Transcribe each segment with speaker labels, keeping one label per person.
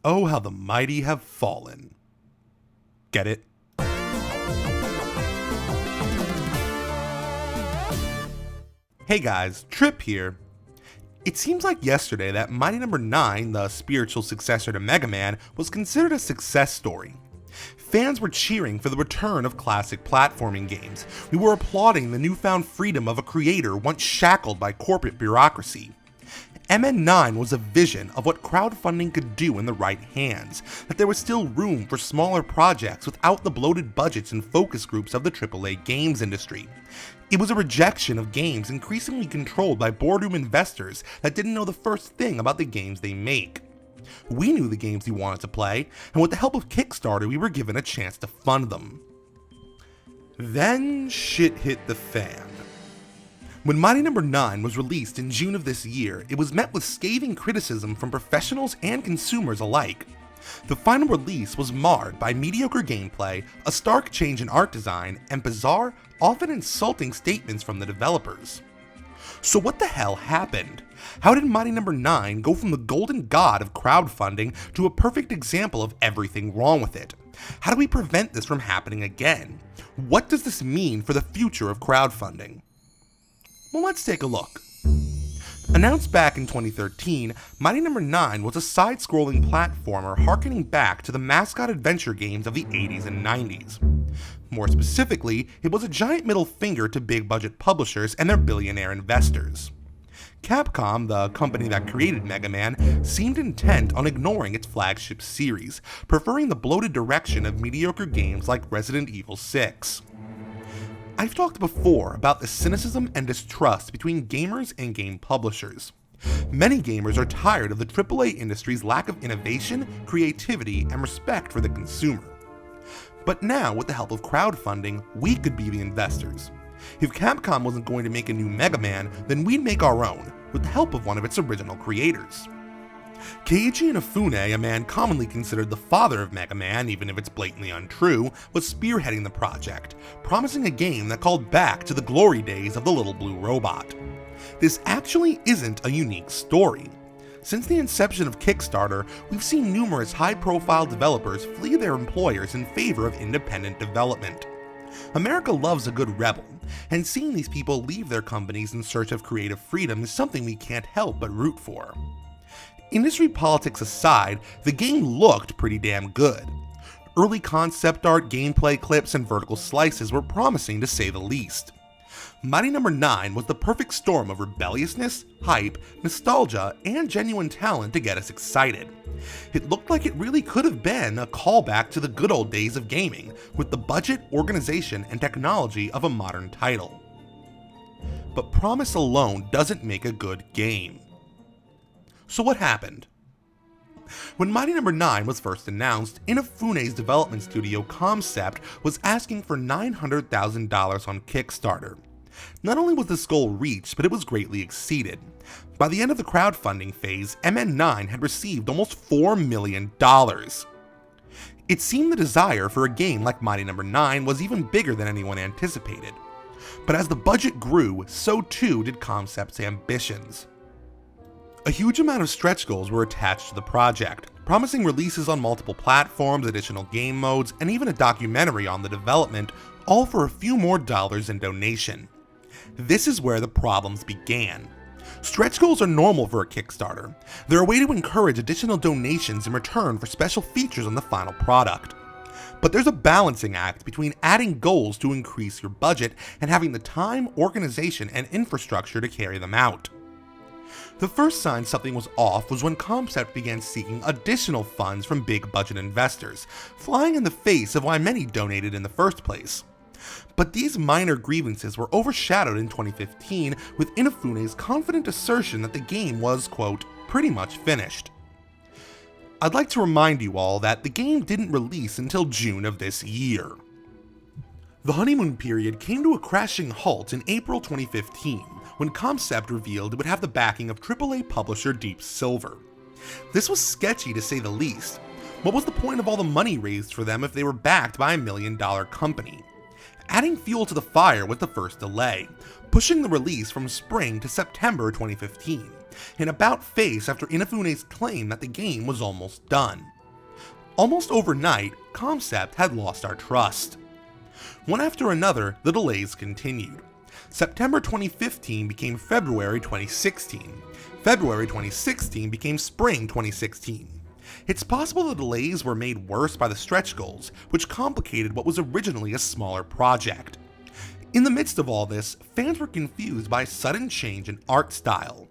Speaker 1: Oh, how the mighty have fallen. Get it? Hey guys, Trip here. It seems like yesterday that Mighty Number 9, the spiritual successor to Mega Man, was considered a success story. Fans were cheering for the return of classic platforming games. We were applauding the newfound freedom of a creator once shackled by corporate bureaucracy. MN9 was a vision of what crowdfunding could do in the right hands, that there was still room for smaller projects without the bloated budgets and focus groups of the AAA games industry. It was a rejection of games increasingly controlled by boardroom investors that didn't know the first thing about the games they make. We knew the games we wanted to play, and with the help of Kickstarter we were given a chance to fund them. Then shit hit the fan. When Mighty Number 9 was released in June of this year, it was met with scathing criticism from professionals and consumers alike. The final release was marred by mediocre gameplay, a stark change in art design, and bizarre, often insulting statements from the developers. So what the hell happened? How did Mighty Number 9 go from the golden god of crowdfunding to a perfect example of everything wrong with it? How do we prevent this from happening again? What does this mean for the future of crowdfunding? Well, let's take a look. Announced back in 2013, Mighty Number 9 was a side-scrolling platformer harkening back to the mascot adventure games of the 80s and 90s. More specifically, it was a giant middle finger to big-budget publishers and their billionaire investors. Capcom, the company that created Mega Man, seemed intent on ignoring its flagship series, preferring the bloated direction of mediocre games like Resident Evil 6. I've talked before about the cynicism and distrust between gamers and game publishers. Many gamers are tired of the AAA industry's lack of innovation, creativity, and respect for the consumer. But now, with the help of crowdfunding, we could be the investors. If Capcom wasn't going to make a new Mega Man, then we'd make our own, with the help of one of its original creators. Keiji Inafune, a man commonly considered the father of Mega Man, even if it's blatantly untrue, was spearheading the project, promising a game that called back to the glory days of the little blue robot. This actually isn't a unique story. Since the inception of Kickstarter, we've seen numerous high-profile developers flee their employers in favor of independent development. America loves a good rebel, and seeing these people leave their companies in search of creative freedom is something we can't help but root for. Industry politics aside, the game looked pretty damn good. Early concept art, gameplay clips, and vertical slices were promising to say the least. Mighty Number 9 was the perfect storm of rebelliousness, hype, nostalgia, and genuine talent to get us excited. It looked like it really could have been a callback to the good old days of gaming, with the budget, organization, and technology of a modern title. But promise alone doesn't make a good game. So what happened? When Mighty Number 9 was first announced, Inafune's development studio Concept was asking for $900,000 on Kickstarter. Not only was this goal reached, but it was greatly exceeded. By the end of the crowdfunding phase, MN9 had received almost $4 million. It seemed the desire for a game like Mighty Number 9 was even bigger than anyone anticipated. But as the budget grew, so too did Concept's ambitions. A huge amount of stretch goals were attached to the project, promising releases on multiple platforms, additional game modes, and even a documentary on the development, all for a few more dollars in donation. This is where the problems began. Stretch goals are normal for a Kickstarter. They're a way to encourage additional donations in return for special features on the final product. But there's a balancing act between adding goals to increase your budget and having the time, organization, and infrastructure to carry them out. The first sign something was off was when Concept began seeking additional funds from big budget investors, flying in the face of why many donated in the first place. But these minor grievances were overshadowed in 2015 with Inafune's confident assertion that the game was, quote, pretty much finished. I'd like to remind you all that the game didn't release until June of this year. The honeymoon period came to a crashing halt in April 2015, when Concept revealed it would have the backing of AAA publisher Deep Silver. This was sketchy to say the least. What was the point of all the money raised for them if they were backed by $1 million company? Adding fuel to the fire was the first delay, pushing the release from spring to September 2015, an about-face after Inafune's claim that the game was almost done. Almost overnight, Concept had lost our trust. One after another, the delays continued. September 2015 became February 2016. February 2016 became Spring 2016. It's possible the delays were made worse by the stretch goals, which complicated what was originally a smaller project. In the midst of all this, fans were confused by a sudden change in art style.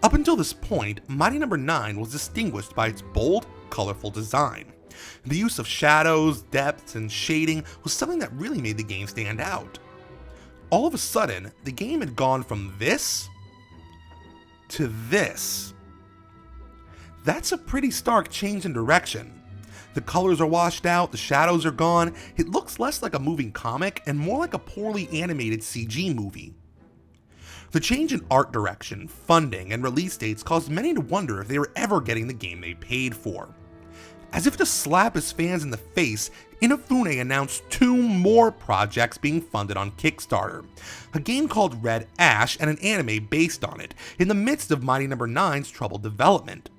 Speaker 1: Up until this point, Mighty No. 9 was distinguished by its bold, colorful design. The use of shadows, depths, and shading was something that really made the game stand out. All of a sudden, the game had gone from this to this. That's a pretty stark change in direction. The colors are washed out, the shadows are gone, it looks less like a moving comic and more like a poorly animated CG movie. The change in art direction, funding, and release dates caused many to wonder if they were ever getting the game they paid for. As if to slap his fans in the face, Inafune announced 2 more projects being funded on Kickstarter, a game called Red Ash and an anime based on it, in the midst of Mighty No. 9's troubled development.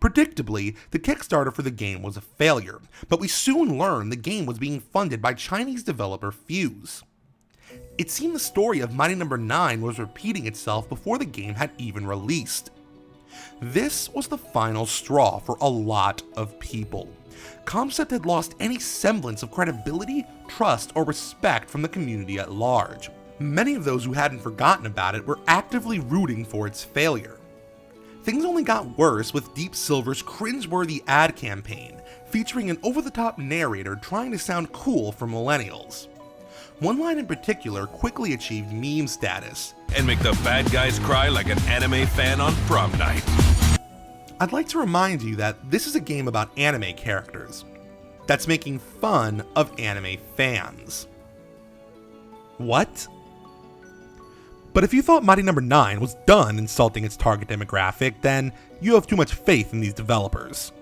Speaker 1: Predictably, the Kickstarter for the game was a failure, but we soon learned the game was being funded by Chinese developer Fuse. It seemed the story of Mighty No. 9 was repeating itself before the game had even released. This was the final straw for a lot of people. Concept had lost any semblance of credibility, trust, or respect from the community at large. Many of those who hadn't forgotten about it were actively rooting for its failure. Things only got worse with Deep Silver's cringeworthy ad campaign, featuring an over-the-top narrator trying to sound cool for millennials. One line in particular quickly achieved meme status.
Speaker 2: And make the bad guys cry like an anime fan on prom night.
Speaker 1: I'd like to remind you that this is a game about anime characters that's making fun of anime fans. What? But if you thought Mighty No. 9 was done insulting its target demographic, then you have too much faith in these developers.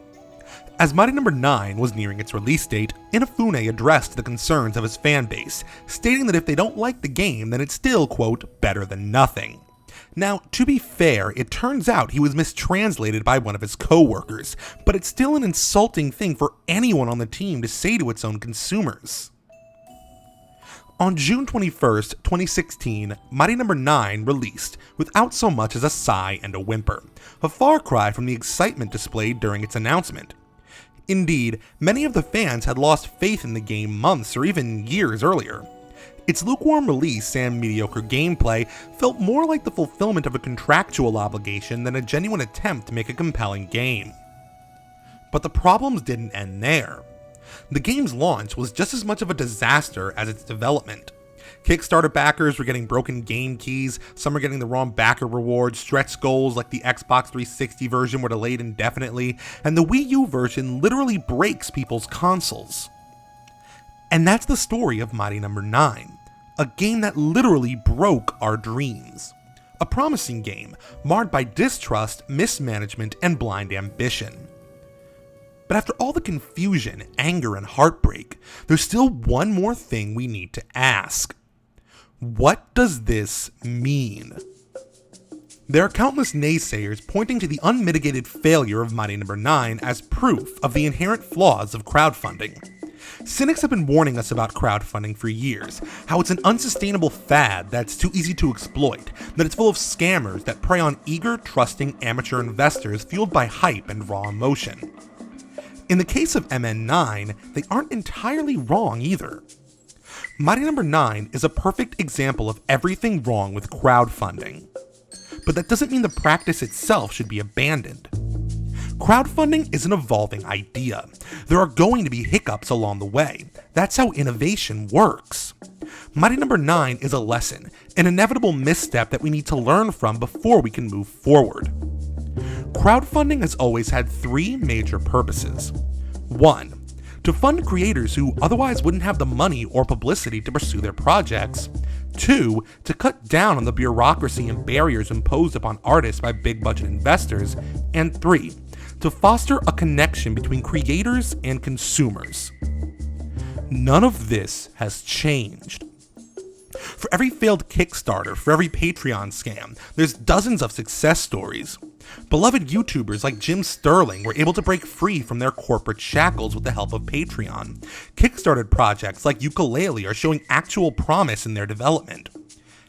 Speaker 1: As Mighty No. 9 was nearing its release date, Inafune addressed the concerns of his fanbase, stating that if they don't like the game, then it's still, quote, better than nothing. Now, to be fair, it turns out he was mistranslated by one of his co-workers, but it's still an insulting thing for anyone on the team to say to its own consumers. On June 21st, 2016, Mighty No. 9 released, without so much as a sigh and a whimper, a far cry from the excitement displayed during its announcement. Indeed, many of the fans had lost faith in the game months or even years earlier. Its lukewarm release and mediocre gameplay felt more like the fulfillment of a contractual obligation than a genuine attempt to make a compelling game. But the problems didn't end there. The game's launch was just as much of a disaster as its development. Kickstarter backers were getting broken game keys, some were getting the wrong backer rewards, stretch goals like the Xbox 360 version were delayed indefinitely, and the Wii U version literally breaks people's consoles. And that's the story of Mighty No. 9, a game that literally broke our dreams. A promising game, marred by distrust, mismanagement, and blind ambition. But after all the confusion, anger, and heartbreak, there's still one more thing we need to ask. What does this mean? There are countless naysayers pointing to the unmitigated failure of Mighty No. 9 as proof of the inherent flaws of crowdfunding. Cynics have been warning us about crowdfunding for years, how it's an unsustainable fad that's too easy to exploit, that it's full of scammers that prey on eager, trusting amateur investors fueled by hype and raw emotion. In the case of MN9, they aren't entirely wrong either. Mighty No. 9 is a perfect example of everything wrong with crowdfunding. But that doesn't mean the practice itself should be abandoned. Crowdfunding is an evolving idea. There are going to be hiccups along the way. That's how innovation works. Mighty No. 9 is a lesson, an inevitable misstep that we need to learn from before we can move forward. Crowdfunding has always had 3 major purposes. 1. To fund creators who otherwise wouldn't have the money or publicity to pursue their projects. 2. To cut down on the bureaucracy and barriers imposed upon artists by big-budget investors. And 3. To foster a connection between creators and consumers. None of this has changed. For every failed Kickstarter, for every Patreon scam, there's dozens of success stories. Beloved YouTubers like Jim Sterling were able to break free from their corporate shackles with the help of Patreon. Kickstarted projects like Ukulele are showing actual promise in their development.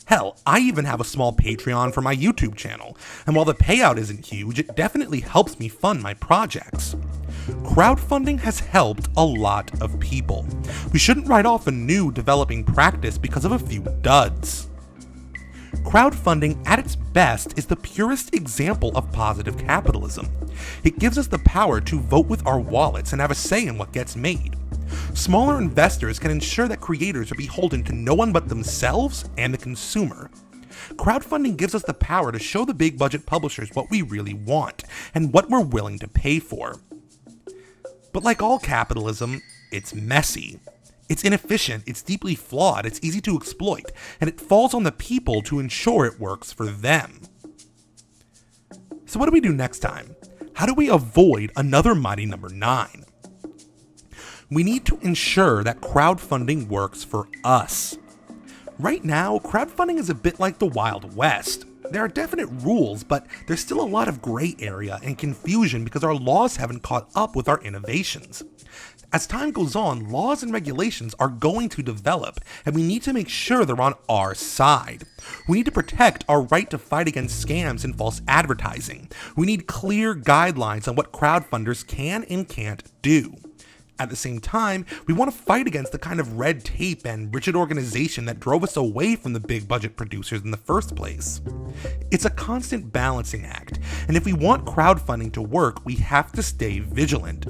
Speaker 1: Hell, I even have a small Patreon for my YouTube channel, and while the payout isn't huge, it definitely helps me fund my projects. Crowdfunding has helped a lot of people. We shouldn't write off a new developing practice because of a few duds. Crowdfunding at its best is the purest example of positive capitalism. It gives us the power to vote with our wallets and have a say in what gets made. Smaller investors can ensure that creators are beholden to no one but themselves and the consumer. Crowdfunding gives us the power to show the big budget publishers what we really want and what we're willing to pay for. But like all capitalism, it's messy. It's inefficient, it's deeply flawed, it's easy to exploit, and it falls on the people to ensure it works for them. So what do we do next time? How do we avoid another mighty number 9? We need to ensure that crowdfunding works for us. Right now, crowdfunding is a bit like the Wild West. There are definite rules, but there's still a lot of gray area and confusion because our laws haven't caught up with our innovations. As time goes on, laws and regulations are going to develop, and we need to make sure they're on our side. We need to protect our right to fight against scams and false advertising. We need clear guidelines on what crowdfunders can and can't do. At the same time, we want to fight against the kind of red tape and rigid organization that drove us away from the big budget producers in the first place. It's a constant balancing act, and if we want crowdfunding to work, we have to stay vigilant.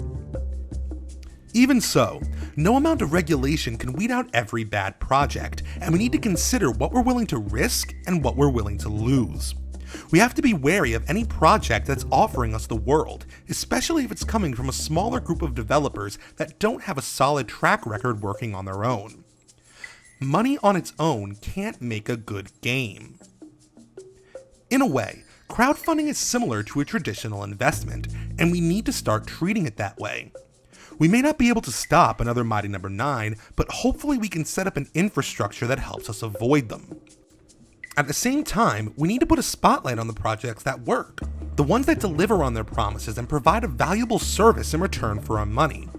Speaker 1: Even so, no amount of regulation can weed out every bad project, and we need to consider what we're willing to risk and what we're willing to lose. We have to be wary of any project that's offering us the world, especially if it's coming from a smaller group of developers that don't have a solid track record working on their own. Money on its own can't make a good game. In a way, crowdfunding is similar to a traditional investment, and we need to start treating it that way. We may not be able to stop another mighty number 9, but hopefully we can set up an infrastructure that helps us avoid them. At the same time, we need to put a spotlight on the projects that work, the ones that deliver on their promises and provide a valuable service in return for our money.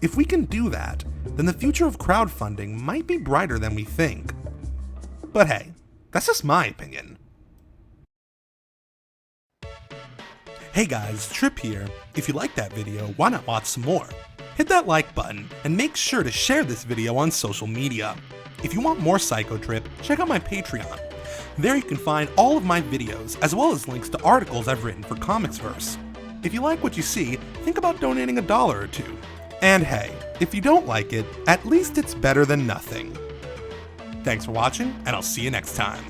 Speaker 1: If we can do that, then the future of crowdfunding might be brighter than we think. But hey, that's just my opinion. Hey guys, Trip here. If you liked that video, why not watch some more? Hit that like button and make sure to share this video on social media. If you want more psychotrip, check out my Patreon. There you can find all of my videos, as well as links to articles I've written for Comicsverse. If you like what you see, think about donating $1 or $2. And hey, if you don't like it, at least it's better than nothing. Thanks for watching, and I'll see you next time.